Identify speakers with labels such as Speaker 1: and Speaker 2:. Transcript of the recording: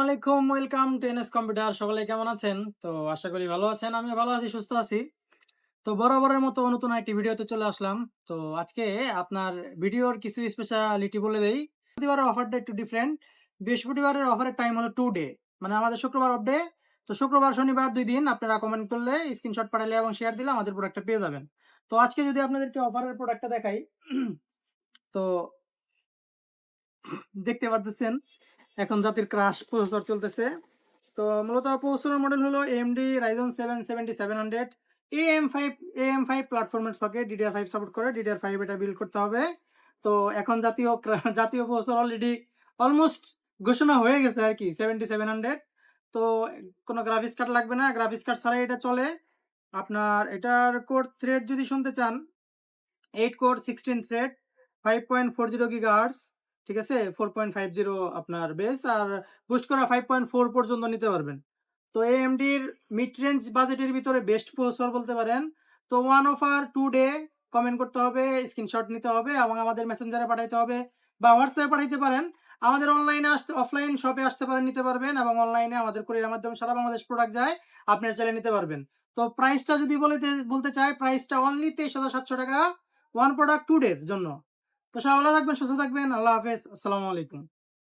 Speaker 1: আলাইকুম, welcome to NS computer. সকলে কেমন আছেন? তো আশা করি ভালো আছেন। আমিও ভালো আছি, সুস্থ আছি। তো বরাবরের মতো নতুন একটি ভিডিওতে চলে আসলাম। তো আজকে আপনার ভিডিওর কিছু স্পেশালিটি বলে দেই। বৃহস্পতিবারের অফারটা একটু ডিফারেন্ট। বৃহস্পতিবারের অফারের টাইম হলো 2 ডে। মানে আমাদের শুক্রবার অফ ডে। তো শুক্রবার, শনিবার ২ দিন আপনারা কমেন্ট করলে, স্ক্রিনশট পাঠালে এবং শেয়ার দিলে আমাদের প্রোডাক্টটা পেয়ে যাবেন। তো আজকে যদি আপনাদেরকে অফারের প্রোডাক্টটা দেখাই, তো দেখতে পারতেছেন এখন জাতির ক্রাশ প্রসেসর চলতেছে। তো মূলত প্রসেসরের মডেল হলো AMD Ryzen 7 7700 AM5 AM5 প্ল্যাটফর্মের সকেট DDR5 সাপোর্ট করে। DDR5 এটা বিল্ড করতে হবে। তো এখন জাতীয় প্রসেসর অলরেডি অলমোস্ট ঘোষণা হয়ে গেছে আরকি 7700। তো কোনো গ্রাফিক্স কার্ড লাগবে না। গ্রাফিক্স কার্ড ছাড়াই এটা চলে। আপনার এটার কোর থ্রেড যদি শুনতে চান, 8 কোর 16 থ্রেড 5.40 গিগাহার্টজ, ঠিক আছে? 4.50 আপনার বেস আর বুস্ট করা 5.4 পর্যন্ত নিতে পারবেন। তো AMD'র মিড রেঞ্জ বাজেটের ভিতরে বেস্ট প্রসেসর বলতে পারেন। তো ওয়ান অফার 2 ডে কমেন্ট করতে হবে, স্ক্রিনশট নিতে হবে এবং আমাদের মেসেঞ্জারে পাঠাইতে হবে বা হোয়াটসঅ্যাপে পাঠাইতে পারেন। আমাদের অনলাইনে অফলাইন শপে আসতে পারেন, নিতে পারবেন এবং অনলাইনে আমাদের কুরিয়ারের মাধ্যমে সারা বাংলাদেশ প্রোডাক্ট যায়। আপনারা চাইলে নিতে পারবেন। তো প্রাইসটা যদি বলতে চাই, প্রাইসটা অনলি 23,700 টাকা ওয়ান প্রোডাক্ট 2 ডের জন্য। তো সবাই ভালো থাকবেন, সুস্থ থাকবেন। আল্লাহ হাফেজ। আসসালামু আলাইকুম।